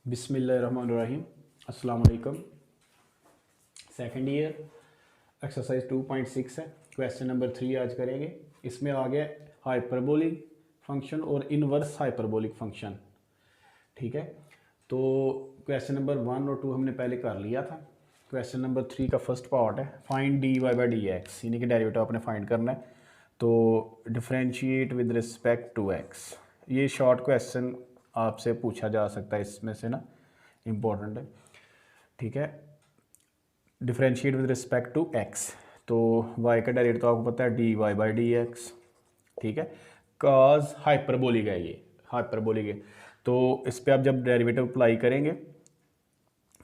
बिस्मिल्लाहिर्रहमानिर्रहीम। अस्सलाम वालेकुम। सेकंड ईयर एक्सरसाइज 2.6 है। क्वेश्चन नंबर 3 आज करेंगे। इसमें आ गया हाइपरबोलिक फंक्शन और इनवर्स हाइपरबोलिक फंक्शन। ठीक है, तो क्वेश्चन नंबर 1 और 2 हमने पहले कर लिया था। क्वेश्चन नंबर 3 का फर्स्ट पार्ट है find d y by d x, यानी कि डेरिवेटिव आपने फाइंड करना है। तो differentiate with respect to x, ये शॉर्ट क्वेश्चन आपसे पूछा जा सकता है, इसमें से ना इम्पोर्टेंट है। ठीक है, differentiate with respect to x, तो वाई का डेरिवेटिव तो आपको पता है d y by d x. ठीक है, कॉज हाइपरबोलिक है, ये हाइपरबोलिक है, तो इस पर आप जब डेरिवेटिव अप्लाई करेंगे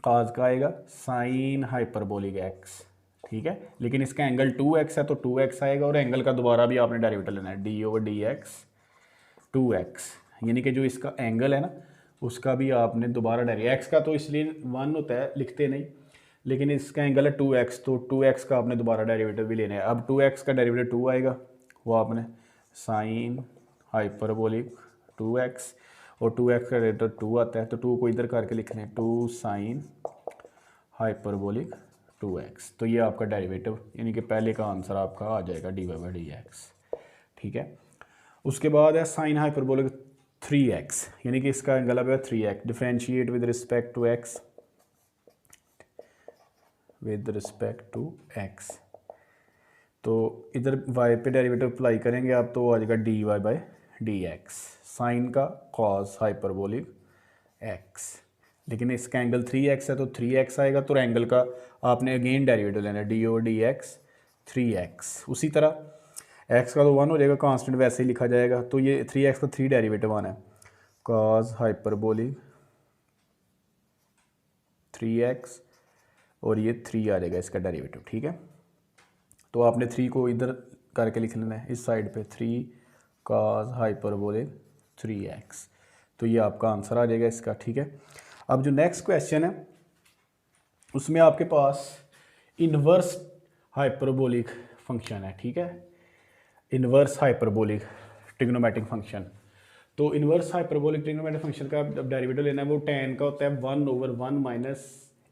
कॉज का आएगा साइन हाइपरबोलिक एक्स। ठीक है, लेकिन इसका एंगल 2x है तो 2x आएगा, और एंगल का दोबारा भी आपने डेरिवेटिव लेना है D over D x 2x, यानी कि जो इसका एंगल है ना उसका भी आपने दोबारा डेरिवेटिव, एक्स का तो इसलिए 1 होता है लिखते नहीं, लेकिन इसका एंगल है 2x, तो 2x का आपने दोबारा डेरिवेटिव भी लेना है। अब 2x का डेरिवेटिव 2 आएगा, वो आपने साइन हाइपरबोलिक 2x, और 2x का डेरिवेटिव 2 आता है, तो 2 को इधर करके लिख लें 2 साइन हाइपरबोलिक 2x, तो ये आपका डेरिवेटिव यानी कि पहले का आंसर आपका आ जाएगा d y by d x. ठीक है, उसके बाद है साइन हाइपरबोलिक 3x, यानी कि इसका एंगल है 3x, differentiate with respect to x, with respect to x, तो इधर y पे डेरिवेटिव अप्लाई करेंगे आप, तो आ जाएगा d y by d x, sine का कॉस हाइपरबोलिक x, लेकिन इसका एंगल 3x है तो 3x आएगा, तो एंगल का आपने अगेन डेरिवेटिव लेना है D over D x 3x। उसी तरह x का तो 1 हो जाएगा, कांस्टेंट वैसे ही लिखा जाएगा, तो ये 3x का 3 डेरिवेटिव आना है कॉस हाइपरबोलिक 3x, और ये 3 आ जाएगा इसका डेरिवेटिव। ठीक है, तो आपने 3 को इधर करके लिख लेना है इस साइड पे 3 कॉस हाइपरबोलिक 3x, तो ये आपका आंसर आ जाएगा इसका। ठीक है, अब जो नेक्स्ट क्वेश्चन है उसमें आपके पास इनवर्स हाइपरबोलिक फंक्शन है। ठीक है, इनवर्स हाइपरबोलिक ट्रिग्नोमेट्रिक फंक्शन, तो इनवर्स हाइपरबोलिक ट्रिग्नोमेट्रिक फंक्शन का डेरिवेटिव लेना है, वो tan का होता है 1 ओवर 1 माइनस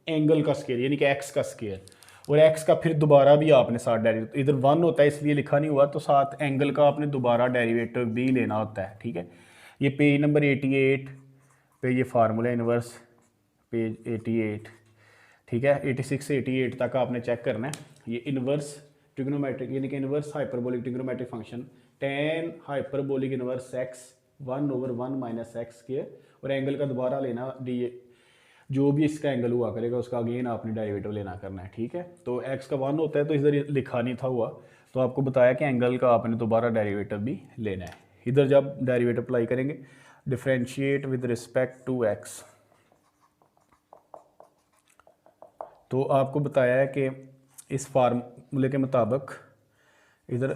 एंगल का स्केयर, यानी कि x का स्केयर, और x का फिर दोबारा भी आपने साथ डेरिवेटिव, इधर 1 होता है इसलिए लिखा नहीं हुआ, तो साथ एंगल का आपने दोबारा डेरिवेटिव भी लेना होता है। ठीक है, ये पेज नंबर 88 पे ये फार्मूला इनवर्स, पेज 88, ठीक है 86 से 88 तक आपने चेक करना है। ये इनवर्स ट्रिग्नोमेट्रिक यानी कि inverse hyperbolic trigonometric function tan hyperbolic inverse x 1 over 1 minus x square, और एंगल का दोबारा लेना डी, जो भी इसका एंगल हुआ करेगा उसका अगेन आपने डेरिवेटिव लेना करना है। ठीक है, तो x का 1 होता है तो इधर लिखा नहीं था हुआ, तो आपको बताया कि एंगल का आपने दोबारा डेरिवेटिव भी लेना है। इधर जब डेरिवेटिव अप्लाई करेंगे differentiate with respect to x, तो आपको बताया है कि इस फार्मूले के मुताबिक इधर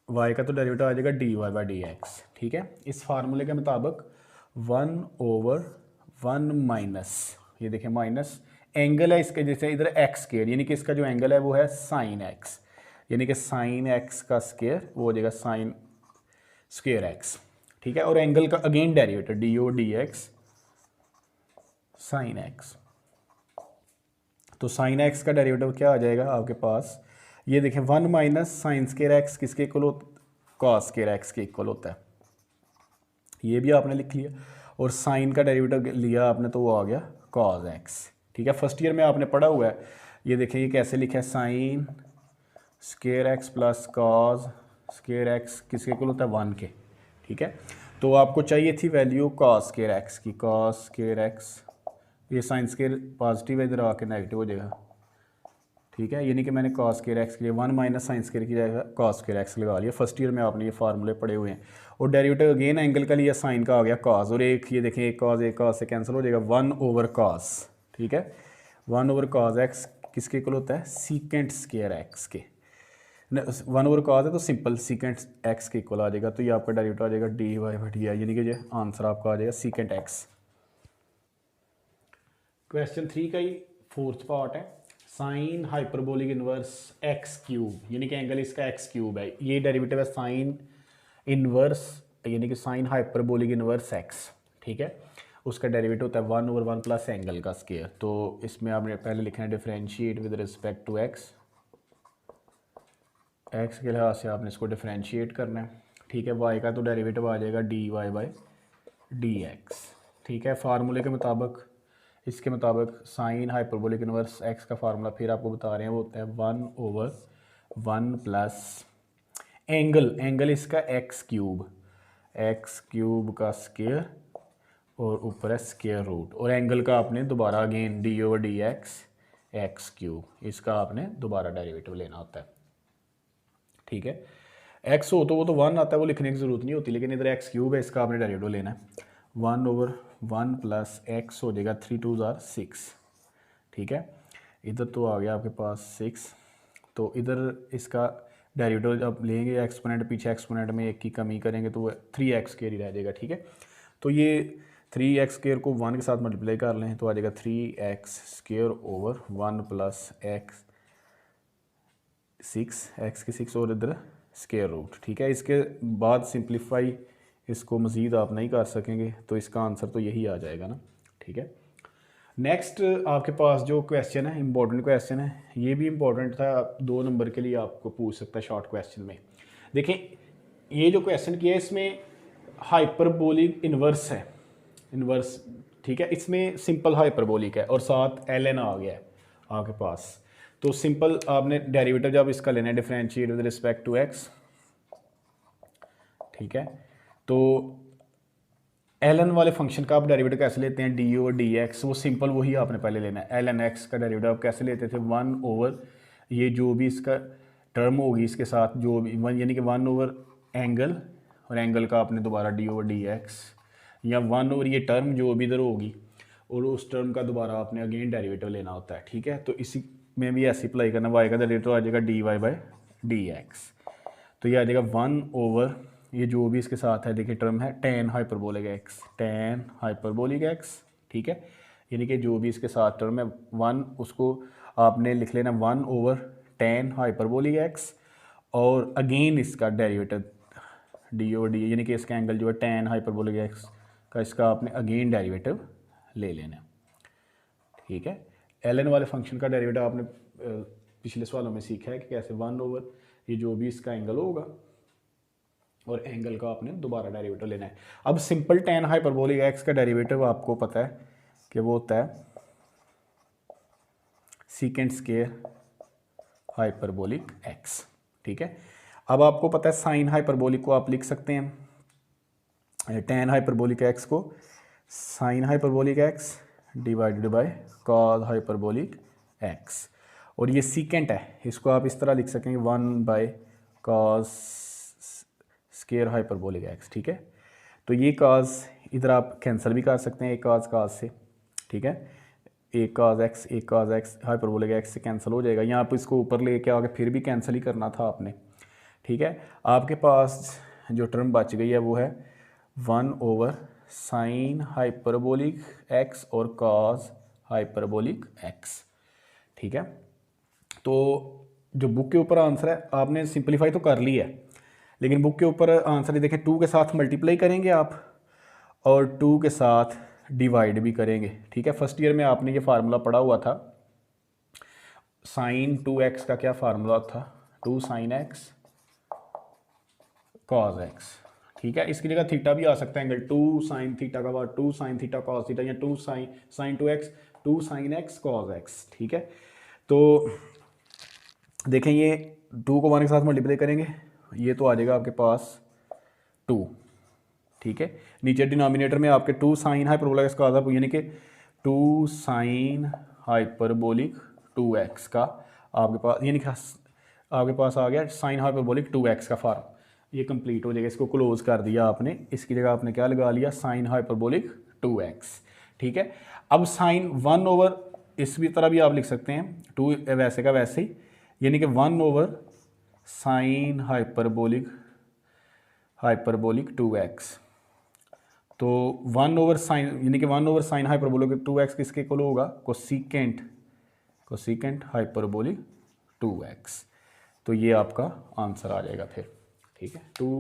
y का तो डेरिवेटिव आ जाएगा d y by d x. ठीक है, इस फार्मूले के मुताबिक 1 ओवर 1 माइनस, ये देखें माइनस एंगल है इसके, जैसे इधर एक्स स्केयर, यानी कि इसका जो एंगल है वो है साइन एक्स, यानी कि साइन एक्स का स्केयर वो हो जाएगा साइन स्केयर एक्स। ठीक है, और एंगल का again derivative d o d x sine x, तो साइन एक्स का डेरिवेटिव क्या आ जाएगा आपके पास, ये देखें 1 माइनस साइन स्केयर एक्स किसके इक्वल होता है, कॉस स्केयर एक्स के इक्वल होता है, ये भी आपने लिख लिया, और साइन का डेरिवेटिव लिया आपने तो वो आ गया कॉस एक्स। ठीक है, फर्स्ट ईयर में आपने पढ़ा हुआ है, ये देखें ये कैसे लिखा है, sign square x plus cos square x किसके इक्वल होता है 1 के। ठीक है, तो आपको चाहिए थी वैल्यू कॉस स्केयर एक्स की, कॉस स्केयर एक्स, ये साइन स्केयर पॉजिटिव है इधर आके नेगेटिव हो जाएगा। ठीक है, यानी कि मैंने कॉस स्केयर एक्स के लिए 1 माइनस साइन स्केयर की जगह कॉस स्केयर एक्स लगा लिया, फर्स्ट ईयर में आपने ये फार्मूले पढ़े हुए हैं, और डेरिवेटिव अगेन एंगल का लिया, साइन का आ गया कॉस, और एक ये देखें एक कॉस से कैंसिल हो जाएगा 1 ओवर कॉस। ठीक है, 1 ओवर कॉस एक्स किसके इक्वल होता है, सीकेंट स्केयर एक्स के, 1 ओवर कॉस है तो सिंपल सीकेंट एक्स के इक्वल आ जाएगा, तो ये आपका डेरिवेटिव आ जाएगा d y by d i, यानी कि ये आंसर आपका आ जाएगा सीकेंट एक्स। क्वेश्चन 3 का ही फोर्थ पार्ट है sine hyperbolic inverse x cube, यानी कि एंगल इसका एक्स क्यूब है, ये डेरिवेटिव है साइन इनवर्स यानी कि साइन हाइपरबोलिक इनवर्स एक्स। ठीक है, उसका डेरिवेटिव होता है 1/1 प्लस एंगल का स्क्वायर। तो इसमें आपने पहले लिखना है differentiate with respect to x, x के लिहाज से आपने इसको डिफरेंशिएट करना है, ठीक है। वाई का तो डेरिवेटिव आ जाएगा dy बाई डी एक्स, ठीक है। फार्मूले के मुताबिक, इसके मुताबिक साइन हाइपरबोलिक इनवर्स एक्स का फार्मूला फिर आपको बता रहे हैं, वो होता है 1/1 प्लस एंगल, एंगल इसका एक्स क्यूब का स्क्वायर और ऊपर है स्क्वायर रूट, और एंगल का आपने दोबारा अगेन dy/dx एक्स क्यूब, इसका आपने दोबारा डेरिवेटिव लेना होता है, ठीक है। एक्स हो तो वो तो 1 आता है, वो लिखने की ज़रूरत नहीं होती, लेकिन इधर एक्स क्यूब है, इसका आपने डेरिवेटिव लेना है। 1/1 प्लस एक्स हो जाएगा 3 2 6, ठीक है। इधर तो आ गया आपके पास 6, तो इधर इसका डेरिवेटिव जब लेंगे एक्सपोनेंट, पीछे एक्सपोनेंट में एक की कमी करेंगे तो वो 3x स्क्वायर ही रह जाएगा, ठीक है। तो ये 3x स्क्वायर को 1 के साथ मल्टीप्लाई कर लें तो आ जाएगा 3x square over 1 plus x 6, x की 6 और इधर स्क्वायर रूट, ठीक है। इसके बाद सिंप्लीफाई इसको मज़ीद आप नहीं कर सकेंगे, तो इसका आंसर तो यही आ जाएगा ना, ठीक है। नेक्स्ट आपके पास जो क्वेश्चन है, इंपॉर्टेंट क्वेश्चन है, ये भी इंपॉर्टेंट था, 2 नंबर के लिए आपको पूछ सकता है शॉर्ट क्वेश्चन में। देखें ये जो क्वेश्चन किया है इसमें हाइपरबोलिक इन्वर्स है, इन्वर्स, ठीक है। इसमें सिंपल हाइपरबोलिक है और साथ ln आ गया है आपके पास। तो सिंपल आपने डेरिवेटिव जब इसका लेना है differentiate with respect to x, ठीक है। तो ln वाले फंक्शन का आप डेरिवेटिव कैसे लेते हैं, dy/dx, वो सिंपल वही आपने पहले लेना है। ln x का डेरिवेटिव आप कैसे लेते थे, 1 ओवर ये जो भी इसका टर्म होगी इसके साथ जो भी 1, यानी कि 1 ओवर एंगल, और एंगल का आपने दोबारा dy/dx, या 1 ओवर ये टर्म जो भी इधर होगी और उस टर्म का दोबारा आपने अगेन डेरिवेटिव लेना होता है, ठीक है। तो इसी में भी ऐसे अप्लाई करना, y का डेरिवेटिव आ जाएगा dy/dx, तो ये आ जाएगा 1 ओवर ये जो भी इसके साथ है, देखिए टर्म है tan हाइपरबोलिक x, ठीक है। यानी कि जो भी इसके साथ टर्म है 1, उसको आपने लिख लेना 1 ओवर tan हाइपरबोलिक x, और अगेन इसका डेरिवेटिव dy/d, यानी कि इसका एंगल जो है tan हाइपरबोलिक x का, इसका आपने अगेन डेरिवेटिव ले लेना, ठीक है। ln वाले फंक्शन का डेरिवेटिव आपने पिछले सवालों में सीखा है कि कैसे 1 ओवर ये जो भी इसका एंगल होगा और एंगल का आपने दोबारा डेरिवेटिव लेना है। अब सिंपल tan हाइपरबोलिक x का डेरिवेटिव आपको पता है कि वो होता है सीकेंट स्क्वायर हाइपरबोलिक x, ठीक है। अब आपको पता है साइन हाइपरबोलिक को आप लिख सकते हैं tan हाइपरबोलिक x को sine hyperbolic x divided by cos hyperbolic x, और ये सीकेंट है, इसको आप इस तरह लिख सकेंगे 1 by cos square hyperbolic x, ठीक है। तो ये कॉस इधर आप कैंसिल भी कर सकते हैं, एक कॉस से, ठीक है। एक कॉस x हाइपरबोलिक x से कैंसिल हो जाएगा, यहाँ आप इसको ऊपर लेके आके फिर भी कैंसिल ही करना था आपने, ठीक है। आपके पास जो टर्म बच गई है वो है 1 ओवर साइन हाइपरबोलिक x और कॉस हाइपरबोलिक x, ठीक है। तो जो बुक के ऊपर आंसर है आपने सिंपलीफाई तो कर लिया है, लेकिन बुक के ऊपर आंसर ही देखें 2 के साथ मल्टीप्लाई करेंगे आप और 2 के साथ डिवाइड भी करेंगे, ठीक है। फर्स्ट ईयर में आपने ये फार्मूला पढ़ा हुआ था, साइन 2x का क्या फार्मूला था, 2 साइन x कॉस x, ठीक है। इसकी जगह थीटा भी आ सकता है, एंगल 2 साइन थीटा का बाद 2 साइन थीटा कॉस थीटा, या 2 sine 2x 2 sine x cos x, ठीक है। तो देखें ये 2 को 1 के साथ मल्टीप्लाई करेंगे, ये तो आ जाएगा आपके पास 2, ठीक है। नीचे डिनोमिनेटर में आपके 2 साइन हाइपरबोलिक का आधा, यानी कि 2 साइन हाइपरबोलिक 2x का आपके पास, यानी कि आपके पास आ गया साइन हाइपरबोलिक 2x का फॉर्म, ये कंप्लीट हो जाएगा। इसको क्लोज कर दिया आपने, इसकी जगह आपने क्या लगा लिया, साइन हाइपरबोलिक 2x, ठीक है। अब साइन 1 ओवर इस भी तरह भी आप लिख सकते हैं, 2 वैसे का वैसे ही, यानी कि 1 ओवर साइन हाइपरबोलिक 2x, तो 1 ओवर साइन, यानी कि 1 ओवर साइन हाइपरबोलिक 2x किसके इक्वल होगा, कोसिकेंट हाइपरबोलिक 2x, तो ये आपका आंसर आ जाएगा फिर, ठीक है। 2